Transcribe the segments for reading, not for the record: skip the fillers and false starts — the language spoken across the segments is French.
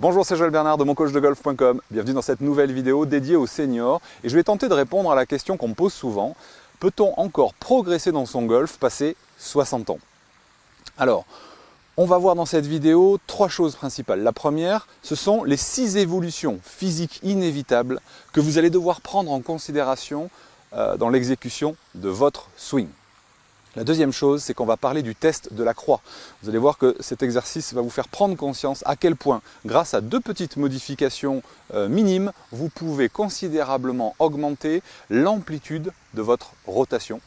Bonjour, c'est Joël Bernard de moncoachdegolf.com. Bienvenue dans cette nouvelle vidéo dédiée aux seniors. Et je vais tenter de répondre à la question qu'on me pose souvent. Peut-on encore progresser dans son golf passé 60 ans? Alors, on va voir dans cette vidéo trois choses principales. La première, ce sont les 6 évolutions physiques inévitables que vous allez devoir prendre en considération dans l'exécution de votre swing. La deuxième chose, c'est qu'on va parler du test de la croix. Vous allez voir que cet exercice va vous faire prendre conscience à quel point, grâce à 2 petites modifications minimes, vous pouvez considérablement augmenter l'amplitude de votre rotation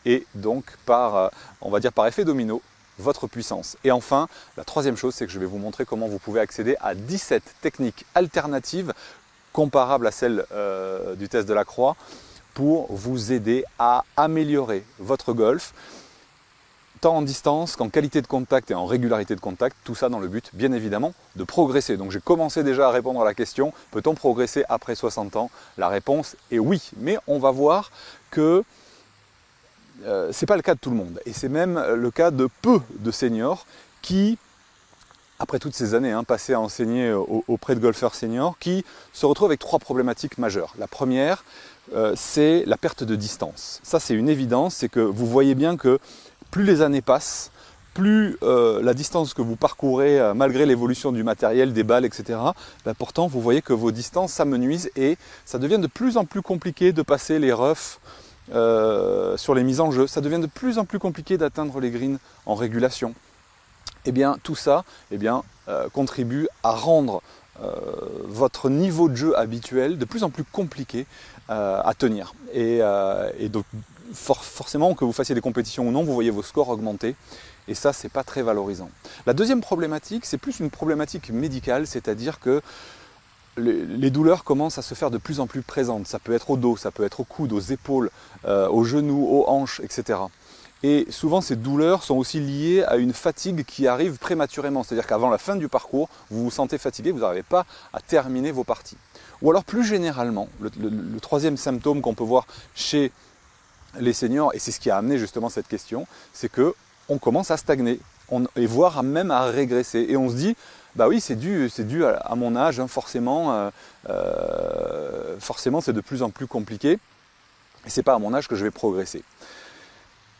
et donc on va dire par effet domino, votre puissance. Et enfin, la troisième chose, c'est que je vais vous montrer comment vous pouvez accéder à 17 techniques alternatives comparables à celles du test de la croix pour vous aider à améliorer votre golf, tant en distance qu'en qualité de contact et en régularité de contact, tout ça dans le but, bien évidemment, de progresser. Donc j'ai commencé déjà à répondre à la question, peut-on progresser après 60 ans? La réponse est oui, mais on va voir que ce n'est pas le cas de tout le monde. Et c'est même le cas de peu de seniors qui, après toutes ces années passées à enseigner auprès de golfeurs seniors, qui se retrouvent avec 3 problématiques majeures. La première, c'est la perte de distance. Ça, c'est une évidence, c'est que vous voyez bien que plus les années passent, plus la distance que vous parcourez, malgré l'évolution du matériel, des balles, etc., pourtant, vous voyez que vos distances s'amenuisent et ça devient de plus en plus compliqué de passer les roughs sur les mises en jeu. Ça devient de plus en plus compliqué d'atteindre les greens en régulation. Eh bien, tout ça contribue à rendre votre niveau de jeu habituel de plus en plus compliqué à tenir. Et donc, forcément, que vous fassiez des compétitions ou non, vous voyez vos scores augmenter. Et ça, c'est pas très valorisant. La deuxième problématique, c'est plus une problématique médicale, c'est-à-dire que les douleurs commencent à se faire de plus en plus présentes. Ça peut être au dos, ça peut être au coude, aux épaules, aux genoux, aux hanches, etc. Et souvent, ces douleurs sont aussi liées à une fatigue qui arrive prématurément. C'est-à-dire qu'avant la fin du parcours, vous vous sentez fatigué, vous n'arrivez pas à terminer vos parties. Ou alors plus généralement, le troisième symptôme qu'on peut voir chez les seniors, et c'est ce qui a amené justement cette question, c'est qu'on commence à stagner, et voire même à régresser. Et on se dit, bah oui, c'est dû à mon âge, forcément c'est de plus en plus compliqué, et c'est pas à mon âge que je vais progresser.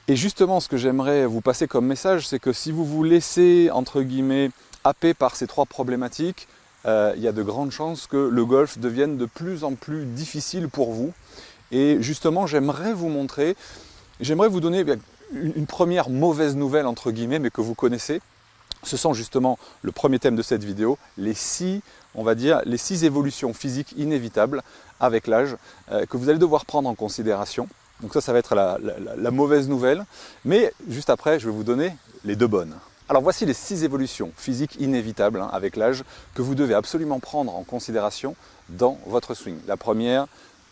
Et justement, ce que j'aimerais vous passer comme message, c'est que si vous vous laissez, entre guillemets, happer par ces 3 problématiques, il y a de grandes chances que le golf devienne de plus en plus difficile pour vous. Et justement, j'aimerais vous donner une première mauvaise nouvelle, entre guillemets, mais que vous connaissez. Ce sont justement le premier thème de cette vidéo, les 6 évolutions physiques inévitables avec l'âge que vous allez devoir prendre en considération. Donc ça va être la mauvaise nouvelle, mais juste après, je vais vous donner les 2 bonnes. Alors voici les 6 évolutions physiques inévitables avec l'âge que vous devez absolument prendre en considération dans votre swing. La première,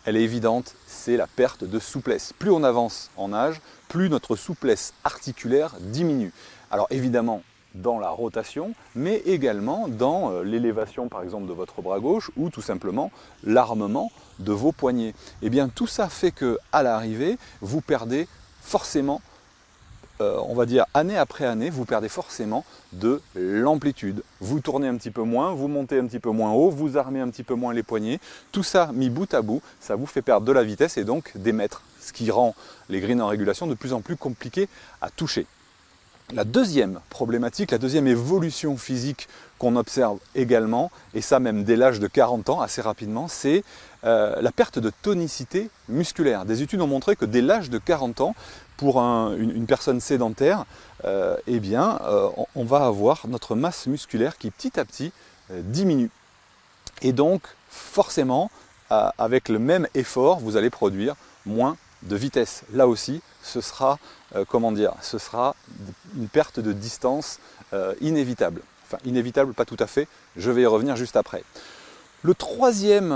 elle est évidente, c'est la perte de souplesse. Plus on avance en âge, plus notre souplesse articulaire diminue. Alors évidemment, dans la rotation, mais également dans l'élévation par exemple de votre bras gauche ou tout simplement l'armement de vos poignets. Et bien tout ça fait qu'à l'arrivée, vous perdez forcément, on va dire année après année, vous perdez forcément de l'amplitude. Vous tournez un petit peu moins, vous montez un petit peu moins haut, vous armez un petit peu moins les poignets. Tout ça mis bout à bout, ça vous fait perdre de la vitesse et donc des mètres, ce qui rend les greens en régulation de plus en plus compliqués à toucher. La deuxième problématique, la deuxième évolution physique qu'on observe également, et ça même dès l'âge de 40 ans, assez rapidement, c'est la perte de tonicité musculaire. Des études ont montré que dès l'âge de 40 ans, pour une personne sédentaire, on va avoir notre masse musculaire qui petit à petit diminue. Et donc forcément, avec le même effort, vous allez produire moins de vitesse. Là aussi, ce sera une perte de distance inévitable. Enfin, inévitable, pas tout à fait, je vais y revenir juste après. La troisième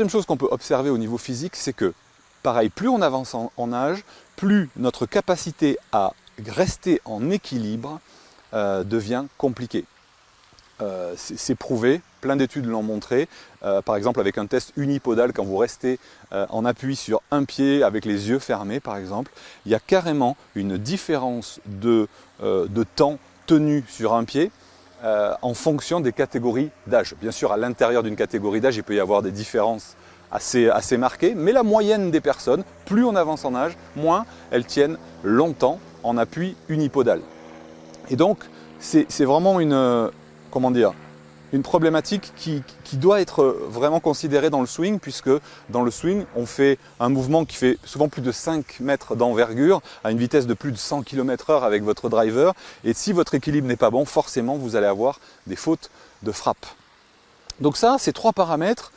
chose qu'on peut observer au niveau physique, c'est que, pareil, plus on avance en âge, plus notre capacité à rester en équilibre devient compliquée. C'est prouvé, plein d'études l'ont montré, par exemple avec un test unipodal, quand vous restez en appui sur un pied avec les yeux fermés par exemple, il y a carrément une différence de temps tenu sur un pied en fonction des catégories d'âge. Bien sûr, à l'intérieur d'une catégorie d'âge, il peut y avoir des différences assez marquées, mais la moyenne des personnes, plus on avance en âge, moins elles tiennent longtemps en appui unipodal. Et donc, c'est vraiment comment dire, une problématique qui doit être vraiment considérée dans le swing, puisque dans le swing, on fait un mouvement qui fait souvent plus de 5 mètres d'envergure à une vitesse de plus de 100 km/h avec votre driver. Et si votre équilibre n'est pas bon, forcément, vous allez avoir des fautes de frappe. Donc ça, ces 3 paramètres,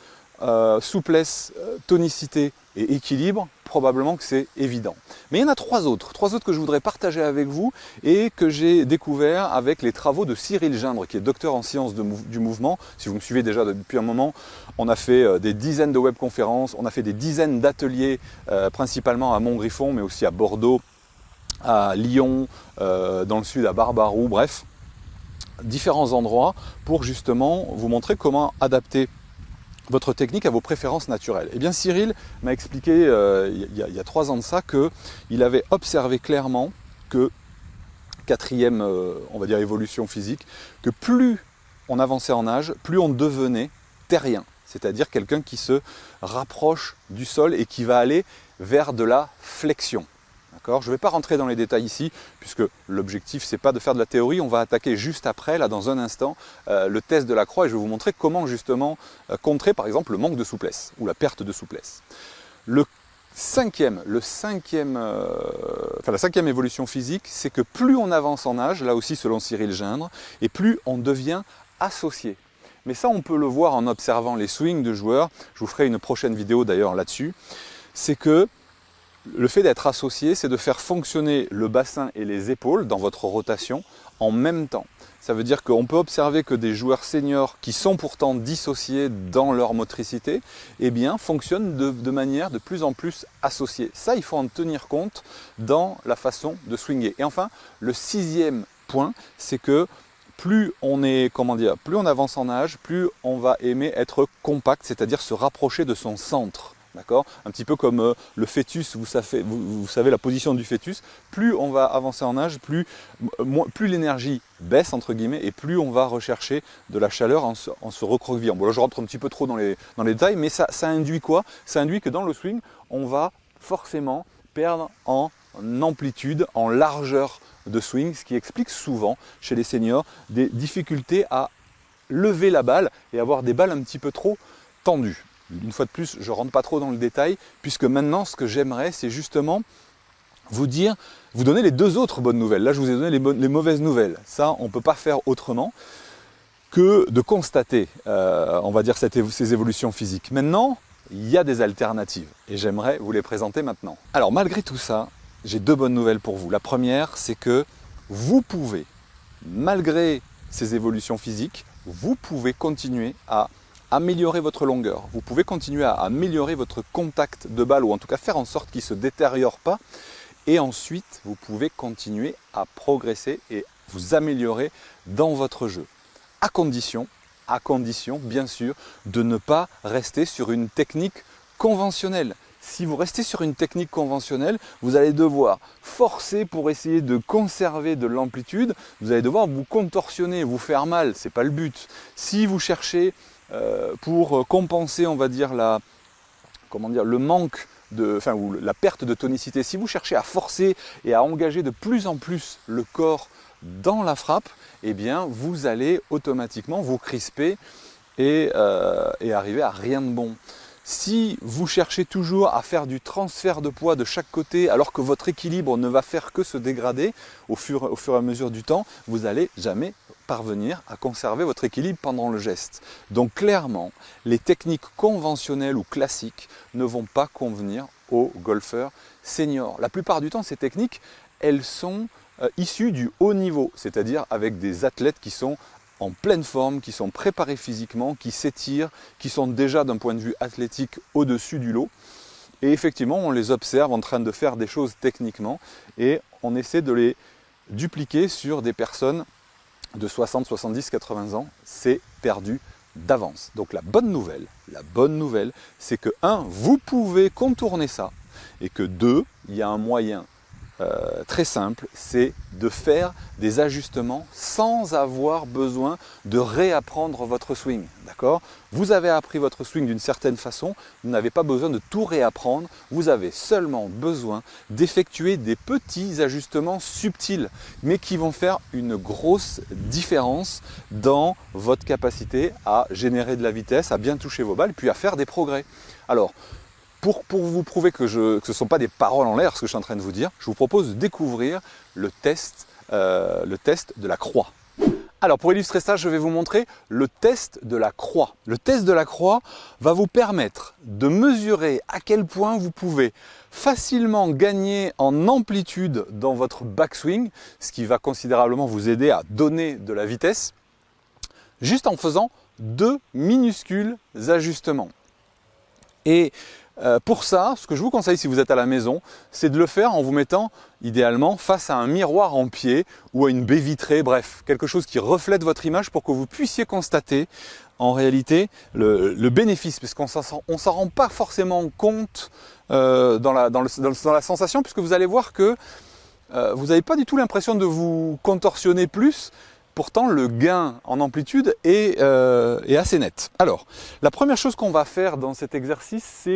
souplesse, tonicité et équilibre, probablement que c'est évident. Mais il y en a 3 autres que je voudrais partager avec vous et que j'ai découvert avec les travaux de Cyril Gindre, qui est docteur en sciences du mouvement. Si vous me suivez déjà depuis un moment, on a fait des dizaines de webconférences, on a fait des dizaines d'ateliers, principalement à Montgriffon, mais aussi à Bordeaux, à Lyon, dans le sud à Barbaroux, bref, différents endroits pour justement vous montrer comment adapter votre technique à vos préférences naturelles. Eh bien, Cyril m'a expliqué il y a 3 ans de ça qu'il avait observé clairement que, 4e, on va dire, évolution physique, que plus on avançait en âge, plus on devenait terrien, c'est-à-dire quelqu'un qui se rapproche du sol et qui va aller vers de la flexion. Je ne vais pas rentrer dans les détails ici, puisque l'objectif, ce n'est pas de faire de la théorie. On va attaquer juste après, là, dans un instant, le test de la croix, et je vais vous montrer comment, justement, contrer, par exemple, le manque de souplesse, ou la perte de souplesse. La 5e évolution physique, c'est que plus on avance en âge, là aussi selon Cyril Gindre, et plus on devient associé. Mais ça, on peut le voir en observant les swings de joueurs. Je vous ferai une prochaine vidéo d'ailleurs là-dessus. C'est que le fait d'être associé, c'est de faire fonctionner le bassin et les épaules dans votre rotation en même temps. Ça veut dire qu'on peut observer que des joueurs seniors qui sont pourtant dissociés dans leur motricité, eh bien, fonctionnent de manière de plus en plus associée. Ça, il faut en tenir compte dans la façon de swinger. Et enfin, le 6e point, c'est que plus on avance en âge, plus on va aimer être compact, c'est-à-dire se rapprocher de son centre. D'accord ? Un petit peu comme le fœtus, vous savez la position du fœtus, plus on va avancer en âge, plus l'énergie baisse entre guillemets et plus on va rechercher de la chaleur en se recroquevillant. Bon là je rentre un petit peu trop dans les détails, mais ça induit quoi? Ça induit que dans le swing, on va forcément perdre en amplitude, en largeur de swing, ce qui explique souvent chez les seniors des difficultés à lever la balle et avoir des balles un petit peu trop tendues. Une fois de plus, je ne rentre pas trop dans le détail, puisque maintenant, ce que j'aimerais, c'est justement vous donner les 2 autres bonnes nouvelles. Là, je vous ai donné les mauvaises nouvelles. Ça, on ne peut pas faire autrement que de constater, on va dire, ces évolutions physiques. Maintenant, il y a des alternatives, et j'aimerais vous les présenter maintenant. Alors, malgré tout ça, j'ai 2 bonnes nouvelles pour vous. La première, c'est que vous pouvez, malgré ces évolutions physiques, vous pouvez continuer à améliorer votre longueur, vous pouvez continuer à améliorer votre contact de balle ou en tout cas faire en sorte qu'il ne se détériore pas et ensuite vous pouvez continuer à progresser et vous améliorer dans votre jeu à condition bien sûr de ne pas rester sur une technique conventionnelle. Si vous restez sur une technique conventionnelle, vous allez devoir forcer pour essayer de conserver de l'amplitude, vous allez devoir vous contorsionner, vous faire mal, ce n'est pas le but. Si vous cherchez pour compenser, on va dire, le manque ou la perte de tonicité, si vous cherchez à forcer et à engager de plus en plus le corps dans la frappe, eh bien vous allez automatiquement vous crisper et arriver à rien de bon. Si vous cherchez toujours à faire du transfert de poids de chaque côté alors que votre équilibre ne va faire que se dégrader au fur et à mesure du temps, vous n'allez jamais parvenir à conserver votre équilibre pendant le geste. Donc clairement, les techniques conventionnelles ou classiques ne vont pas convenir aux golfeurs seniors. La plupart du temps, ces techniques, elles sont issues du haut niveau, c'est-à-dire avec des athlètes qui sont en pleine forme, qui sont préparés physiquement, qui s'étirent, qui sont déjà d'un point de vue athlétique au-dessus du lot. Et effectivement, on les observe en train de faire des choses techniquement et on essaie de les dupliquer sur des personnes de 60, 70, 80 ans. C'est perdu d'avance. Donc la bonne nouvelle, c'est que 1, vous pouvez contourner ça et que 2, il y a un moyen très simple, c'est de faire des ajustements sans avoir besoin de réapprendre votre swing. D'accord ? Vous avez appris votre swing d'une certaine façon, vous n'avez pas besoin de tout réapprendre, vous avez seulement besoin d'effectuer des petits ajustements subtils, mais qui vont faire une grosse différence dans votre capacité à générer de la vitesse, à bien toucher vos balles, puis à faire des progrès. Alors, pour vous prouver que ce ne sont pas des paroles en l'air, ce que je suis en train de vous dire, je vous propose de découvrir le test de la croix. Alors pour illustrer ça, je vais vous montrer le test de la croix. Le test de la croix va vous permettre de mesurer à quel point vous pouvez facilement gagner en amplitude dans votre backswing, ce qui va considérablement vous aider à donner de la vitesse, juste en faisant 2 minuscules ajustements. Et pour ça, ce que je vous conseille si vous êtes à la maison, c'est de le faire en vous mettant idéalement face à un miroir en pied ou à une baie vitrée, bref, quelque chose qui reflète votre image pour que vous puissiez constater en réalité le bénéfice, parce qu'on ne s'en rend pas forcément compte dans la sensation, puisque vous allez voir que vous n'avez pas du tout l'impression de vous contorsionner plus. Pourtant, le gain en amplitude est assez net. Alors, la première chose qu'on va faire dans cet exercice,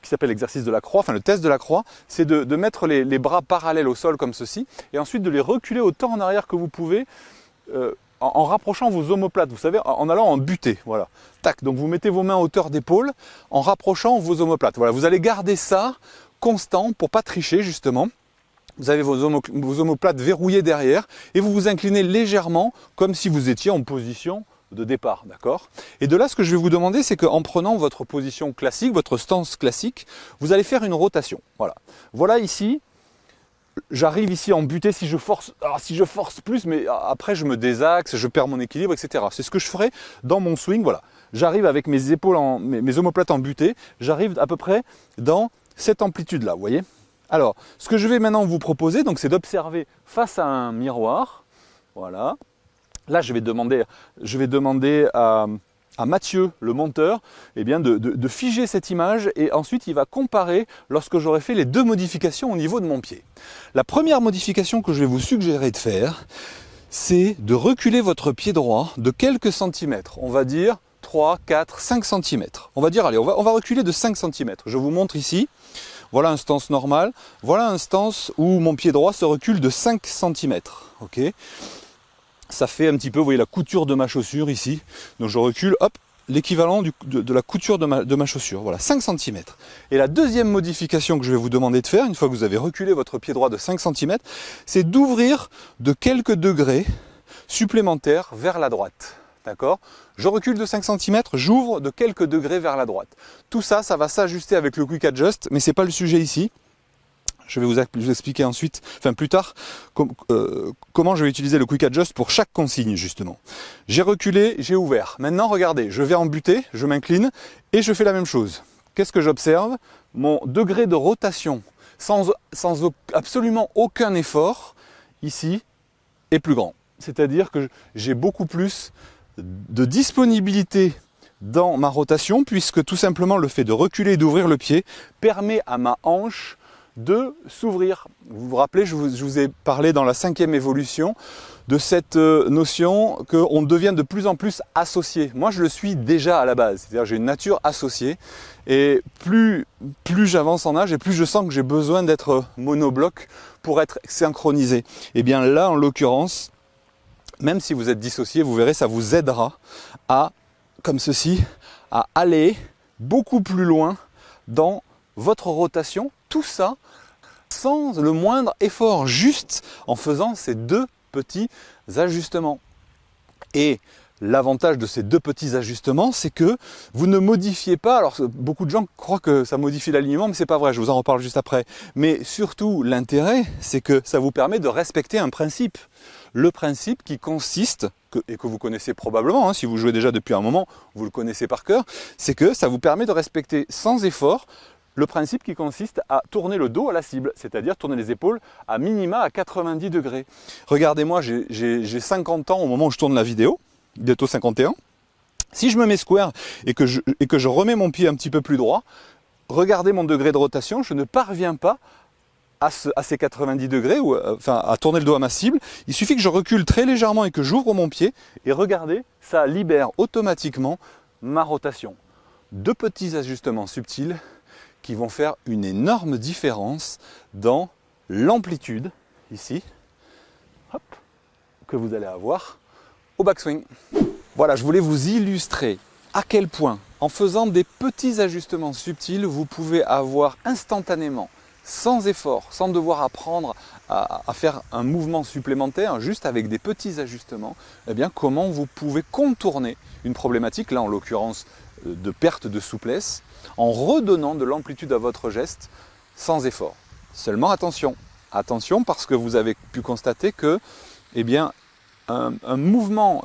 qui s'appelle l'exercice de la croix, enfin le test de la croix, c'est de mettre les bras parallèles au sol comme ceci, et ensuite de les reculer autant en arrière que vous pouvez, en rapprochant vos omoplates, vous savez, en allant en butée, voilà. Tac, donc vous mettez vos mains à hauteur d'épaule, en rapprochant vos omoplates. Voilà, vous allez garder ça constant pour pas tricher justement. Vous avez vos omoplates verrouillées derrière et vous vous inclinez légèrement comme si vous étiez en position de départ, d'accord ? Et de là, ce que je vais vous demander, c'est qu'en prenant votre position classique, votre stance classique, vous allez faire une rotation. Voilà. Voilà ici, j'arrive ici en butée si je force plus, mais après je me désaxe, je perds mon équilibre, etc. C'est ce que je ferai dans mon swing, voilà. J'arrive avec mes épaules, mes omoplates en butée, j'arrive à peu près dans cette amplitude-là, vous voyez ? Alors, ce que je vais maintenant vous proposer, donc, c'est d'observer face à un miroir. Voilà. Là, je vais demander à Mathieu, le monteur, eh bien, de figer cette image et ensuite il va comparer lorsque j'aurai fait les 2 modifications au niveau de mon pied. La première modification que je vais vous suggérer de faire, c'est de reculer votre pied droit de quelques centimètres. On va dire 3, 4, 5 centimètres. On va dire, allez, on va reculer de 5 centimètres. Je vous montre ici. Voilà un stance normal, voilà un stance où mon pied droit se recule de 5 cm. Okay, ça fait un petit peu, vous voyez la couture de ma chaussure ici. Donc je recule, hop, l'équivalent de la couture de ma chaussure. Voilà, 5 cm. Et la deuxième modification que je vais vous demander de faire, une fois que vous avez reculé votre pied droit de 5 cm, c'est d'ouvrir de quelques degrés supplémentaires vers la droite. D'accord ? Je recule de 5 cm, j'ouvre de quelques degrés vers la droite. Tout ça, ça va s'ajuster avec le Quick Adjust, mais ce n'est pas le sujet ici. Je vais vous expliquer ensuite, enfin plus tard, comment je vais utiliser le Quick Adjust pour chaque consigne justement. J'ai reculé, j'ai ouvert. Maintenant, regardez, je vais en butée, je m'incline et je fais la même chose. Qu'est-ce que j'observe ? Mon degré de rotation, sans absolument aucun effort, ici, est plus grand. C'est-à-dire que j'ai beaucoup plus de disponibilité dans ma rotation, puisque tout simplement le fait de reculer et d'ouvrir le pied permet à ma hanche de s'ouvrir. Vous vous rappelez, je vous ai parlé dans la 5e évolution de cette notion qu'on devient de plus en plus associé. Moi, je le suis déjà à la base, c'est-à-dire j'ai une nature associée, et plus j'avance en âge et plus je sens que j'ai besoin d'être monobloc pour être synchronisé. Et bien là, en l'occurrence, même si vous êtes dissocié, vous verrez, ça vous aidera à, comme ceci, à aller beaucoup plus loin dans votre rotation. Tout ça sans le moindre effort, juste en faisant ces 2 petits ajustements. Et l'avantage de ces 2 petits ajustements, c'est que vous ne modifiez pas, alors beaucoup de gens croient que ça modifie l'alignement, mais c'est pas vrai, je vous en reparle juste après. Mais surtout, l'intérêt, c'est que ça vous permet de respecter un principe. Le principe qui consiste, et que vous connaissez probablement, si vous jouez déjà depuis un moment, vous le connaissez par cœur, c'est que ça vous permet de respecter sans effort le principe qui consiste à tourner le dos à la cible, c'est-à-dire tourner les épaules à minima à 90 degrés. Regardez-moi, j'ai 50 ans au moment où je tourne la vidéo, bientôt 51. Si je me mets square et que je remets mon pied un petit peu plus droit, regardez mon degré de rotation, je ne parviens pas à ces 90 degrés, ou enfin à tourner le dos à ma cible. Il suffit que je recule très légèrement et que j'ouvre mon pied. Et regardez, ça libère automatiquement ma rotation. Deux petits ajustements subtils qui vont faire une énorme différence dans l'amplitude, ici, hop, que vous allez avoir au backswing. Voilà, je voulais vous illustrer à quel point, en faisant des petits ajustements subtils, vous pouvez avoir instantanément, sans effort, sans devoir apprendre à faire un mouvement supplémentaire, juste avec des petits ajustements, eh bien, comment vous pouvez contourner une problématique, là en l'occurrence de perte de souplesse, en redonnant de l'amplitude à votre geste sans effort. Seulement attention, attention parce que vous avez pu constater que, eh bien, un mouvement,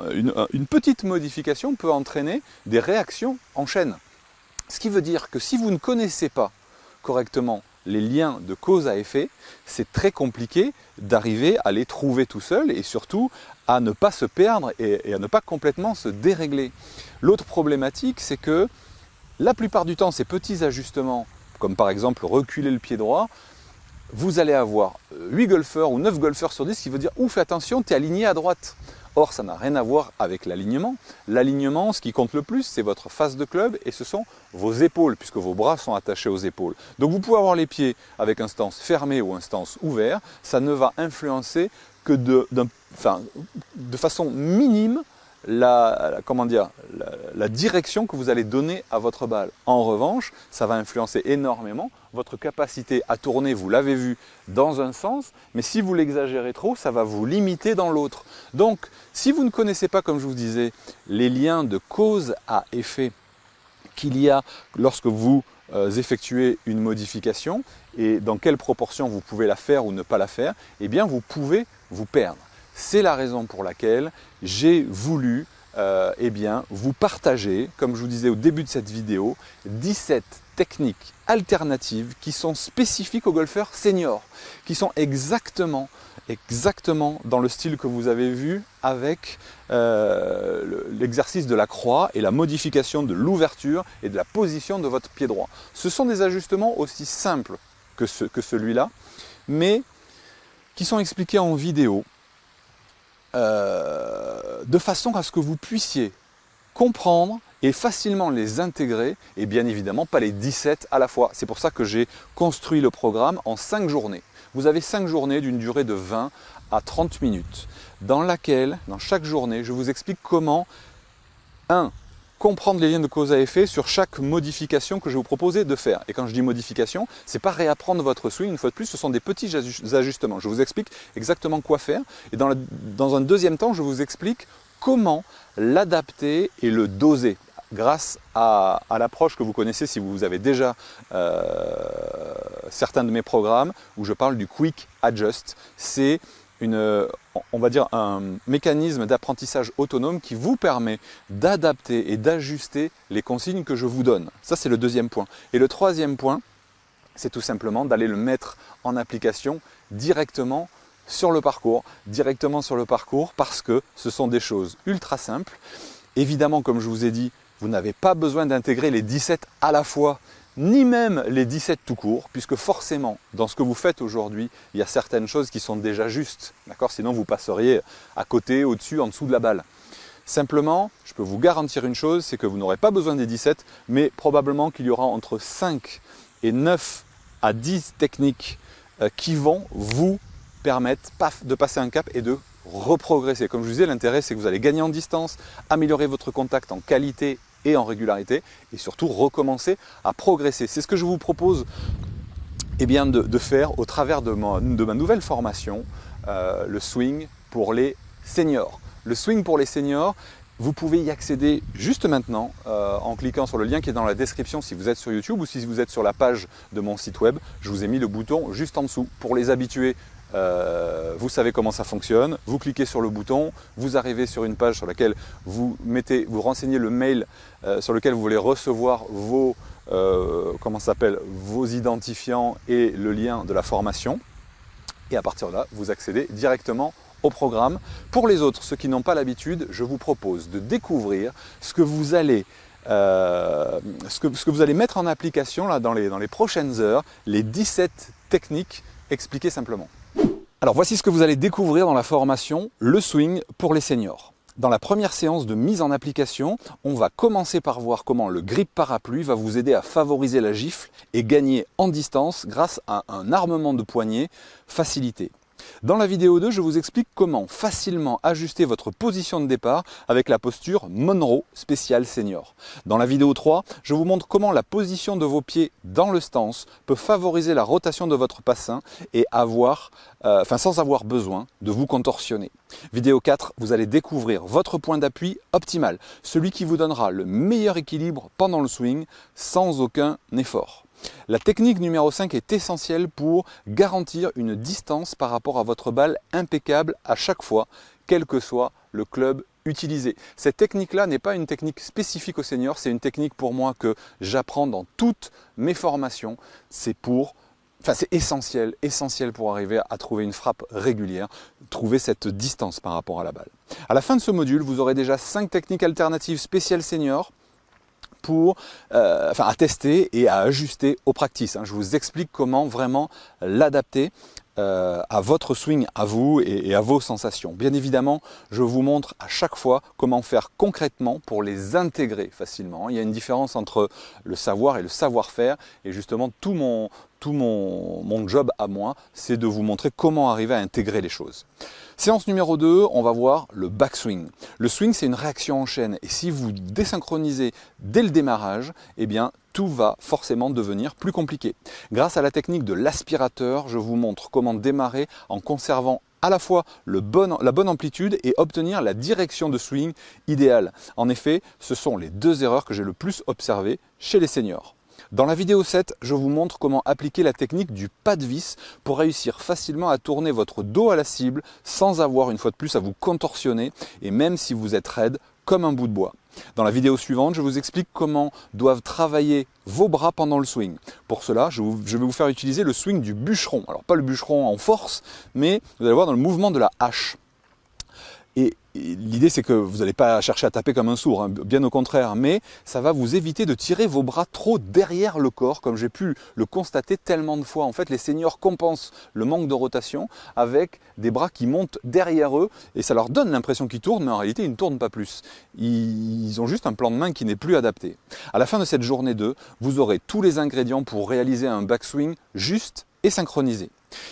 une petite modification peut entraîner des réactions en chaîne. Ce qui veut dire que si vous ne connaissez pas correctement les liens de cause à effet, c'est très compliqué d'arriver à les trouver tout seul et surtout à ne pas se perdre et à ne pas complètement se dérégler. L'autre problématique, c'est que la plupart du temps, ces petits ajustements, comme par exemple reculer le pied droit, vous allez avoir 8 golfeurs ou 9 golfeurs sur 10 qui veut dire « Ouf, attention, tu es aligné à droite ». Or, ça n'a rien à voir avec l'alignement. L'alignement, ce qui compte le plus, c'est votre face de club et ce sont vos épaules, puisque vos bras sont attachés aux épaules. Donc vous pouvez avoir les pieds avec un stance fermé ou un stance ouvert, ça ne va influencer que de façon minime la direction que vous allez donner à votre balle. En revanche, ça va influencer énormément votre capacité à tourner, vous l'avez vu, dans un sens, mais si vous l'exagérez trop, ça va vous limiter dans l'autre. Donc, si vous ne connaissez pas, comme je vous disais, les liens de cause à effet qu'il y a lorsque vous effectuez une modification et dans quelle proportion vous pouvez la faire ou ne pas la faire, eh bien vous pouvez vous perdre. C'est la raison pour laquelle j'ai voulu eh bien, vous partager, comme je vous disais au début de cette vidéo, 17 techniques alternatives qui sont spécifiques aux golfeurs seniors, qui sont exactement dans le style que vous avez vu avec l'exercice de la croix et la modification de l'ouverture et de la position de votre pied droit. Ce sont des ajustements aussi simples que celui-là, mais qui sont expliqués en vidéo de façon à ce que vous puissiez comprendre et facilement les intégrer, et bien évidemment pas les 17 à la fois. C'est pour ça que j'ai construit le programme en 5 journées. Vous avez 5 journées d'une durée de 20 à 30 minutes, dans chaque journée, je vous explique comment, 1. Comprendre les liens de cause à effet sur chaque modification que je vais vous proposer de faire. Et quand je dis modification, ce n'est pas réapprendre votre swing, une fois de plus, ce sont des petits ajustements. Je vous explique exactement quoi faire. Et dans un deuxième temps, je vous explique comment l'adapter et le doser grâce à l'approche que vous connaissez si vous avez déjà certains de mes programmes où je parle du Quick Adjust. C'est on va dire un mécanisme d'apprentissage autonome qui vous permet d'adapter et d'ajuster les consignes que je vous donne. Ça, c'est le deuxième point. Et le troisième point, c'est tout simplement d'aller le mettre en application directement sur le parcours, parce que ce sont des choses ultra simples. Évidemment, comme je vous ai dit, vous n'avez pas besoin d'intégrer les 17 à la fois, ni même les 17 tout court, puisque forcément, dans ce que vous faites aujourd'hui, il y a certaines choses qui sont déjà justes, d'accord ? Sinon, vous passeriez à côté, au-dessus, en dessous de la balle. Simplement, je peux vous garantir une chose, c'est que vous n'aurez pas besoin des 17, mais probablement qu'il y aura entre 5 et 9 à 10 techniques qui vont vous permettre de passer un cap et de reprogresser. Comme je vous disais, l'intérêt, c'est que vous allez gagner en distance, améliorer votre contact en qualité et en régularité, et surtout recommencer à progresser. C'est ce que je vous propose de faire au travers de ma nouvelle formation, le swing pour les seniors. Le swing pour les seniors, vous pouvez y accéder juste maintenant en cliquant sur le lien qui est dans la description si vous êtes sur YouTube ou si vous êtes sur la page de mon site web. Je vous ai mis le bouton juste en dessous. Pour les habitués, vous savez comment ça fonctionne, vous cliquez sur le bouton, vous arrivez sur une page sur laquelle vous renseignez le mail sur lequel vous voulez recevoir vos identifiants et le lien de la formation. Et à partir de là, vous accédez directement au programme. Pour les autres, ceux qui n'ont pas l'habitude, je vous propose de découvrir ce que vous allez mettre en application là, dans les prochaines heures, les 17 techniques expliquer simplement. Alors voici ce que vous allez découvrir dans la formation Le Swing pour les seniors. Dans la première séance de mise en application, on va commencer par voir comment le grip parapluie va vous aider à favoriser la gifle et gagner en distance grâce à un armement de poignet facilité. Dans la vidéo 2, je vous explique comment facilement ajuster votre position de départ avec la posture Monroe spéciale senior. Dans la vidéo 3, je vous montre comment la position de vos pieds dans le stance peut favoriser la rotation de votre bassin et sans avoir besoin de vous contorsionner. Vidéo 4, vous allez découvrir votre point d'appui optimal, celui qui vous donnera le meilleur équilibre pendant le swing sans aucun effort. La technique numéro 5 est essentielle pour garantir une distance par rapport à votre balle impeccable à chaque fois, quel que soit le club utilisé. Cette technique-là n'est pas une technique spécifique aux seniors, c'est une technique pour moi que j'apprends dans toutes mes formations. C'est essentiel pour arriver à trouver une frappe régulière, trouver cette distance par rapport à la balle. À la fin de ce module, vous aurez déjà 5 techniques alternatives spéciales seniors à tester et à ajuster au practice. Je vous explique comment vraiment l'adapter à votre swing, à vous et à vos sensations. Bien évidemment, je vous montre à chaque fois comment faire concrètement pour les intégrer facilement. Il y a une différence entre le savoir et le savoir-faire et justement tout mon job à moi, c'est de vous montrer comment arriver à intégrer les choses. Séance numéro 2, on va voir le backswing. Le swing, c'est une réaction en chaîne et si vous désynchronisez dès le démarrage, eh bien, tout va forcément devenir plus compliqué. Grâce à la technique de l'aspirateur, je vous montre comment démarrer en conservant à la fois la bonne amplitude et obtenir la direction de swing idéale. En effet, ce sont les 2 erreurs que j'ai le plus observées chez les seniors. Dans la vidéo 7, je vous montre comment appliquer la technique du pas de vis pour réussir facilement à tourner votre dos à la cible sans avoir une fois de plus à vous contorsionner et même si vous êtes raide comme un bout de bois. Dans la vidéo suivante, je vous explique comment doivent travailler vos bras pendant le swing. Pour cela, je vais vous faire utiliser le swing du bûcheron. Alors pas le bûcheron en force, mais vous allez voir dans le mouvement de la hache. Et l'idée, c'est que vous n'allez pas chercher à taper comme un sourd, bien au contraire, mais ça va vous éviter de tirer vos bras trop derrière le corps, comme j'ai pu le constater tellement de fois. En fait, les seniors compensent le manque de rotation avec des bras qui montent derrière eux, et ça leur donne l'impression qu'ils tournent, mais en réalité, ils ne tournent pas plus. Ils ont juste un plan de main qui n'est plus adapté. À la fin de cette journée 2, vous aurez tous les ingrédients pour réaliser un backswing juste et synchronisé.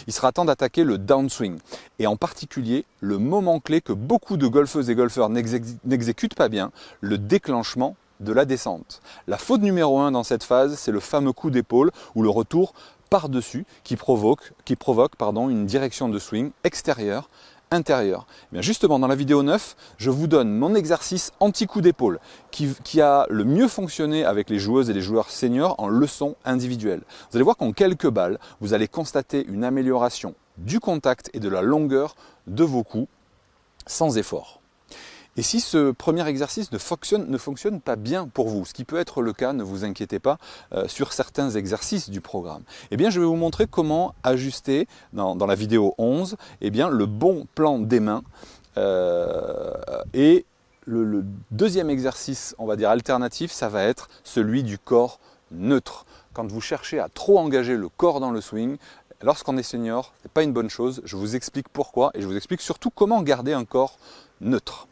Il sera temps d'attaquer le downswing et en particulier le moment clé que beaucoup de golfeuses et golfeurs n'exécutent pas bien, le déclenchement de la descente. La faute numéro 1 dans cette phase, c'est le fameux coup d'épaule ou le retour par-dessus qui provoque une direction de swing extérieure intérieur. Eh bien justement, dans la vidéo 9, je vous donne mon exercice anti-coup d'épaule qui a le mieux fonctionné avec les joueuses et les joueurs seniors en leçon individuelle. Vous allez voir qu'en quelques balles, vous allez constater une amélioration du contact et de la longueur de vos coups sans effort. Et si ce premier exercice ne fonctionne pas bien pour vous, ce qui peut être le cas, ne vous inquiétez pas, sur certains exercices du programme, eh bien je vais vous montrer comment ajuster dans la vidéo 11 le bon plan des mains. Et le deuxième exercice, on va dire alternatif, ça va être celui du corps neutre. Quand vous cherchez à trop engager le corps dans le swing, lorsqu'on est senior, ce n'est pas une bonne chose. Je vous explique pourquoi et je vous explique surtout comment garder un corps neutre.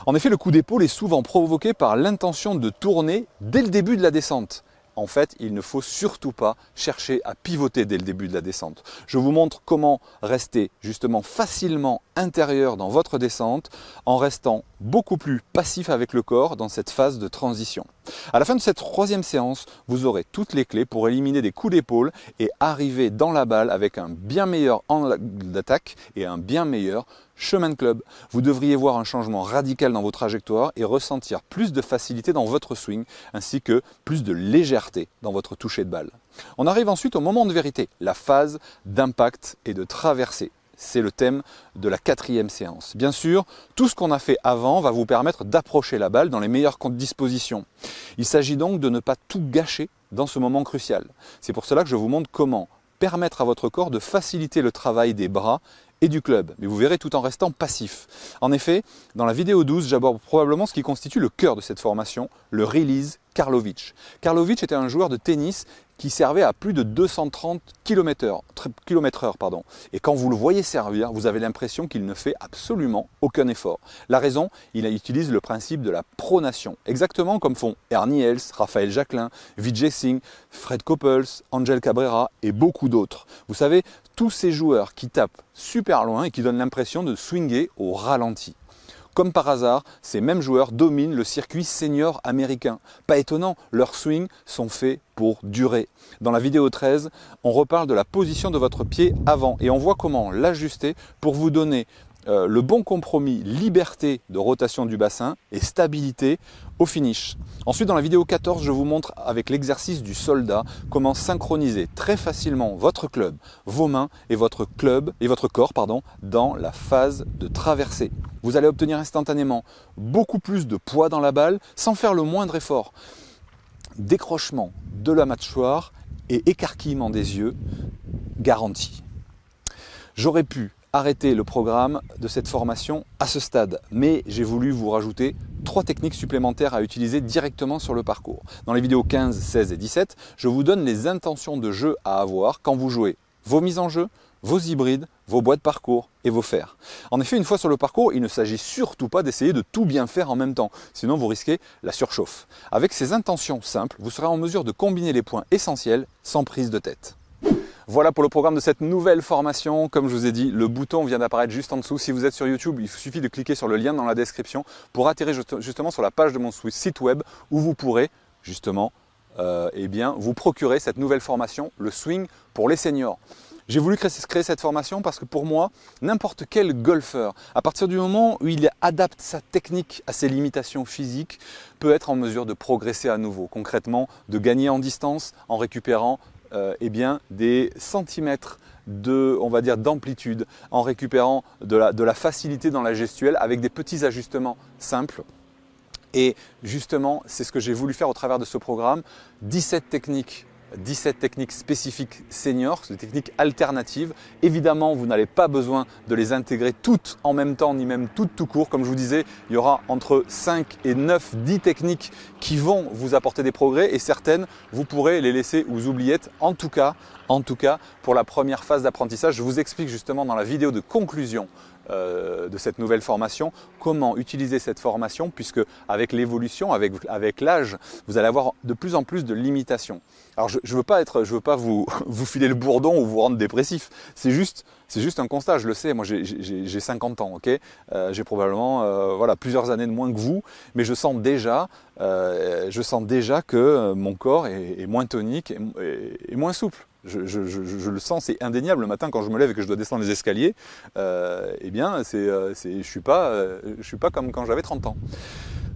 En effet, le coup d'épaule est souvent provoqué par l'intention de tourner dès le début de la descente. En fait, il ne faut surtout pas chercher à pivoter dès le début de la descente. Je vous montre comment rester justement facilement intérieur dans votre descente en restant beaucoup plus passif avec le corps dans cette phase de transition. À la fin de cette 3e séance, vous aurez toutes les clés pour éliminer des coups d'épaule et arriver dans la balle avec un bien meilleur angle d'attaque et un bien meilleur chemin de club. Vous devriez voir un changement radical dans vos trajectoires et ressentir plus de facilité dans votre swing ainsi que plus de légèreté dans votre toucher de balle. On arrive ensuite au moment de vérité, la phase d'impact et de traversée. C'est le thème de la 4e séance. Bien sûr, tout ce qu'on a fait avant va vous permettre d'approcher la balle dans les meilleures dispositions. Il s'agit donc de ne pas tout gâcher dans ce moment crucial. C'est pour cela que je vous montre comment permettre à votre corps de faciliter le travail des bras et du club, mais vous verrez tout en restant passif. En effet, dans la vidéo 12, j'aborde probablement ce qui constitue le cœur de cette formation, le release Karlovic. Karlovic était un joueur de tennis qui servait à plus de 230 km/h. Et quand vous le voyez servir, vous avez l'impression qu'il ne fait absolument aucun effort. La raison, il utilise le principe de la pronation, exactement comme font Ernie Els, Raphaël Jacquelin, Vijay Singh, Fred Couples, Angel Cabrera et beaucoup d'autres. Vous savez, tous ces joueurs qui tapent super loin et qui donnent l'impression de swinger au ralenti. Comme par hasard, ces mêmes joueurs dominent le circuit senior américain. Pas étonnant, leurs swings sont faits pour durer. Dans la vidéo 13, on reparle de la position de votre pied avant et on voit comment l'ajuster pour vous donner le bon compromis, liberté de rotation du bassin et stabilité au finish. Ensuite, dans la vidéo 14, je vous montre avec l'exercice du soldat comment synchroniser très facilement votre club, vos mains et votre corps dans la phase de traversée. Vous allez obtenir instantanément beaucoup plus de poids dans la balle sans faire le moindre effort. Décrochement de la mâchoire et écarquillement des yeux garantis. J'aurais pu arrêter le programme de cette formation à ce stade, mais j'ai voulu vous rajouter 3 techniques supplémentaires à utiliser directement sur le parcours. Dans les vidéos 15, 16 et 17, je vous donne les intentions de jeu à avoir quand vous jouez vos mises en jeu, vos hybrides, vos boîtes parcours et vos fers. En effet, une fois sur le parcours, il ne s'agit surtout pas d'essayer de tout bien faire en même temps, sinon vous risquez la surchauffe. Avec ces intentions simples, vous serez en mesure de combiner les points essentiels sans prise de tête. Voilà pour le programme de cette nouvelle formation. Comme je vous ai dit, le bouton vient d'apparaître juste en dessous. Si vous êtes sur YouTube, il suffit de cliquer sur le lien dans la description pour atterrir justement sur la page de mon site web où vous pourrez justement vous procurer cette nouvelle formation, le swing pour les seniors. J'ai voulu créer cette formation parce que pour moi, n'importe quel golfeur, à partir du moment où il adapte sa technique à ses limitations physiques, peut être en mesure de progresser à nouveau. Concrètement, de gagner en distance en récupérant des centimètres d'amplitude, en récupérant de la facilité dans la gestuelle avec des petits ajustements simples. Et justement, c'est ce que j'ai voulu faire au travers de ce programme. 17 techniques spécifiques seniors, des techniques alternatives. Évidemment, vous n'avez pas besoin de les intégrer toutes en même temps, ni même toutes tout court. Comme je vous disais, il y aura entre 5 et 9, 10 techniques qui vont vous apporter des progrès et certaines, vous pourrez les laisser aux oubliettes. En tout cas, pour la première phase d'apprentissage, je vous explique justement dans la vidéo de conclusion de cette nouvelle formation, comment utiliser cette formation puisque avec l'évolution, avec l'âge, vous allez avoir de plus en plus de limitations. Alors je veux pas vous filer le bourdon ou vous rendre dépressif, c'est juste un constat, je le sais, moi j'ai 50 ans, ok, j'ai probablement plusieurs années de moins que vous, mais je sens déjà que mon corps est moins tonique et moins souple. Je le sens, c'est indéniable. Le matin quand je me lève et que je dois descendre les escaliers, je suis pas comme quand j'avais 30 ans.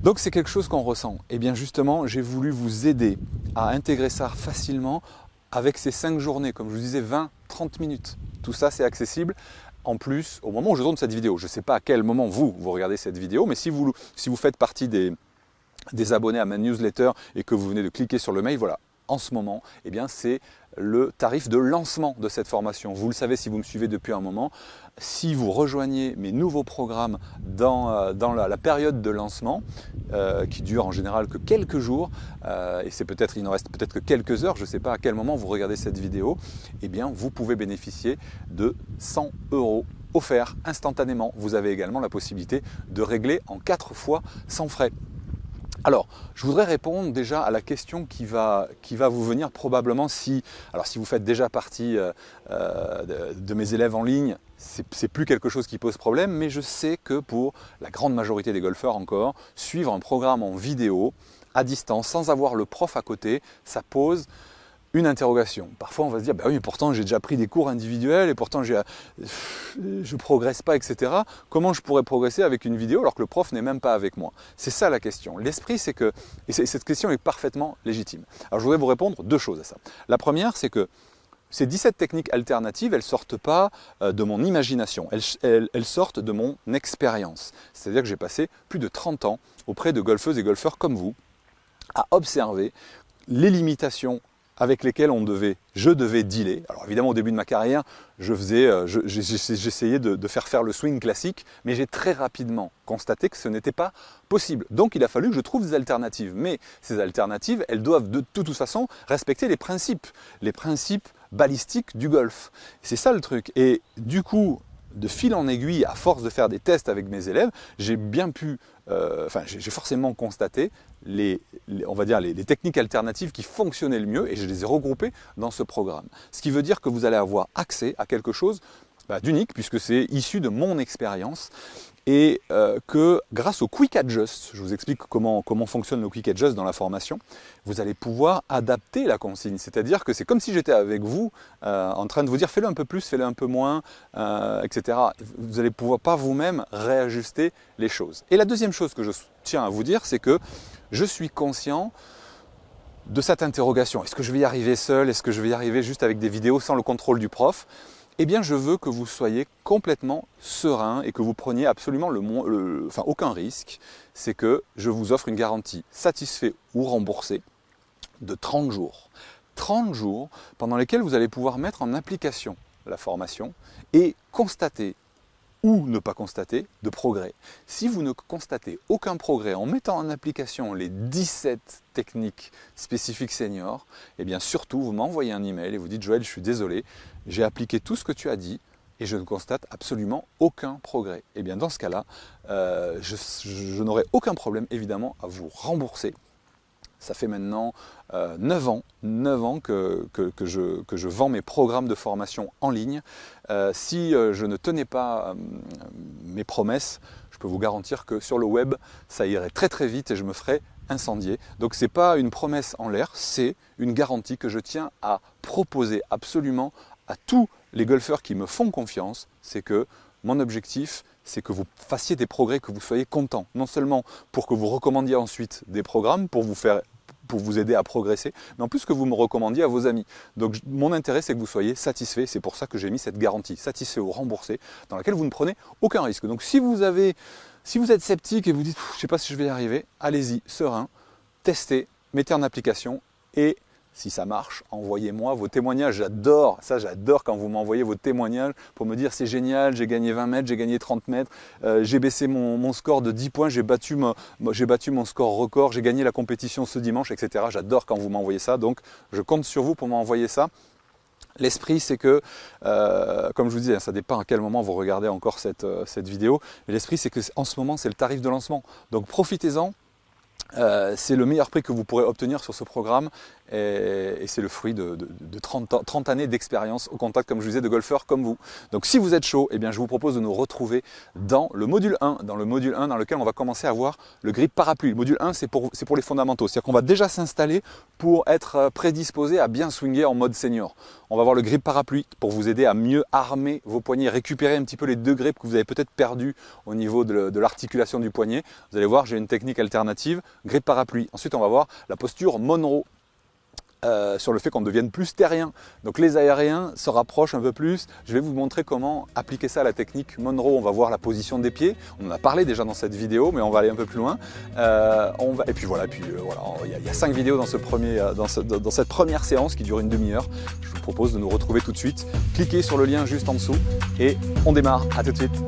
Donc c'est quelque chose qu'on ressent. Et bien justement, j'ai voulu vous aider à intégrer ça facilement avec ces 5 journées, comme je vous disais, 20-30 minutes. Tout ça c'est accessible. En plus, au moment où je tourne cette vidéo, je ne sais pas à quel moment vous regardez cette vidéo, mais si vous faites partie des abonnés à ma newsletter et que vous venez de cliquer sur le mail, voilà. En ce moment, c'est le tarif de lancement de cette formation. Vous le savez si vous me suivez depuis un moment, si vous rejoignez mes nouveaux programmes dans la période de lancement, qui dure en général que quelques jours, et il n'en reste peut-être que quelques heures, je ne sais pas à quel moment vous regardez cette vidéo, vous pouvez bénéficier de 100 € offerts instantanément. Vous avez également la possibilité de régler en 4 fois sans frais. Alors, je voudrais répondre déjà à la question qui va vous venir probablement si vous faites déjà partie de mes élèves en ligne, c'est plus quelque chose qui pose problème, mais je sais que pour la grande majorité des golfeurs encore, suivre un programme en vidéo, à distance, sans avoir le prof à côté, ça pose une interrogation. Parfois, on va se dire, bah oui, mais pourtant j'ai déjà pris des cours individuels et pourtant je progresse pas, etc. Comment je pourrais progresser avec une vidéo alors que le prof n'est même pas avec moi? C'est ça la question. L'esprit, c'est que, et cette question est parfaitement légitime. Alors, je voudrais vous répondre 2 choses à ça. La première, c'est que ces 17 techniques alternatives, elles ne sortent pas de mon imagination, elles sortent de mon expérience. C'est-à-dire que j'ai passé plus de 30 ans auprès de golfeuses et golfeurs comme vous à observer les limitations avec lesquels je devais dealer. Alors évidemment, au début de ma carrière, j'essayais de faire le swing classique, mais j'ai très rapidement constaté que ce n'était pas possible. Donc il a fallu que je trouve des alternatives. Mais ces alternatives, elles doivent de toute façon respecter les principes balistiques du golf. C'est ça le truc. Et du coup, de fil en aiguille, à force de faire des tests avec mes élèves, j'ai forcément constaté on va dire les techniques alternatives qui fonctionnaient le mieux et je les ai regroupées dans ce programme. Ce qui veut dire que vous allez avoir accès à quelque chose d'unique puisque c'est issu de mon expérience et que grâce au Quick Adjust, je vous explique comment fonctionne le Quick Adjust dans la formation, vous allez pouvoir adapter la consigne. C'est-à-dire que c'est comme si j'étais avec vous en train de vous dire fais-le un peu plus, fais-le un peu moins, etc. Vous allez pouvoir par vous-même réajuster les choses. Et la deuxième chose que je tiens à vous dire, c'est que je suis conscient de cette interrogation. Est-ce que je vais y arriver seul? Est-ce que je vais y arriver juste avec des vidéos sans le contrôle du prof? Eh bien, je veux que vous soyez complètement serein et que vous preniez absolument aucun risque. C'est que je vous offre une garantie satisfait ou remboursée de 30 jours. 30 jours pendant lesquels vous allez pouvoir mettre en application la formation et constater ou ne pas constater de progrès. Si vous ne constatez aucun progrès en mettant en application les 17 techniques spécifiques seniors, eh bien surtout vous m'envoyez un email et vous dites Joël, je suis désolé, j'ai appliqué tout ce que tu as dit et je ne constate absolument aucun progrès. Et bien dans ce cas-là, je n'aurai aucun problème évidemment à vous rembourser. Ça fait maintenant 9 ans que je vends mes programmes de formation en ligne. Si je ne tenais pas mes promesses, je peux vous garantir que sur le web, ça irait très très vite et je me ferais incendier. Donc ce n'est pas une promesse en l'air, c'est une garantie que je tiens à proposer absolument à tous les golfeurs qui me font confiance. C'est que mon objectif, c'est que vous fassiez des progrès, que vous soyez content. Non seulement pour que vous recommandiez ensuite des programmes, pour vous aider à progresser, mais en plus que vous me recommandiez à vos amis. Donc mon intérêt, c'est que vous soyez satisfait. C'est pour ça que j'ai mis cette garantie, satisfait ou remboursé, dans laquelle vous ne prenez aucun risque. Donc si vous êtes sceptique et vous dites « je ne sais pas si je vais y arriver », allez-y, serein, testez, mettez en application et si ça marche, envoyez-moi vos témoignages. J'adore quand vous m'envoyez vos témoignages pour me dire c'est génial, j'ai gagné 20 mètres, j'ai gagné 30 mètres, j'ai baissé mon score de 10 points, j'ai battu mon score record, j'ai gagné la compétition ce dimanche, etc. J'adore quand vous m'envoyez ça, donc je compte sur vous pour m'envoyer ça. L'esprit, c'est que, comme je vous disais, ça dépend à quel moment vous regardez encore cette vidéo, mais l'esprit, c'est qu'en ce moment, c'est le tarif de lancement. Donc profitez-en. C'est le meilleur prix que vous pourrez obtenir sur ce programme et c'est le fruit de 30 années d'expérience au contact, comme je vous disais, de golfeurs comme vous. Donc si vous êtes chaud, eh bien, je vous propose de nous retrouver dans le module 1, dans lequel on va commencer à voir le grip parapluie. Le module 1, c'est pour les fondamentaux, c'est-à-dire qu'on va déjà s'installer pour être prédisposé à bien swinger en mode senior. On va voir le grip parapluie pour vous aider à mieux armer vos poignets, récupérer un petit peu les 2 grips que vous avez peut-être perdus au niveau de l'articulation du poignet. Vous allez voir, j'ai une technique alternative, grip parapluie. Ensuite, on va voir la posture Monroe. Sur le fait qu'on devienne plus terrien. Donc les aériens se rapprochent un peu plus. Je vais vous montrer comment appliquer ça à la technique Monroe. On va voir la position des pieds. On en a parlé déjà dans cette vidéo, mais on va aller un peu plus loin. Et puis voilà, il y a 5 vidéos dans cette première séance qui dure une demi-heure. Je vous propose de nous retrouver tout de suite. Cliquez sur le lien juste en dessous et on démarre. À tout de suite.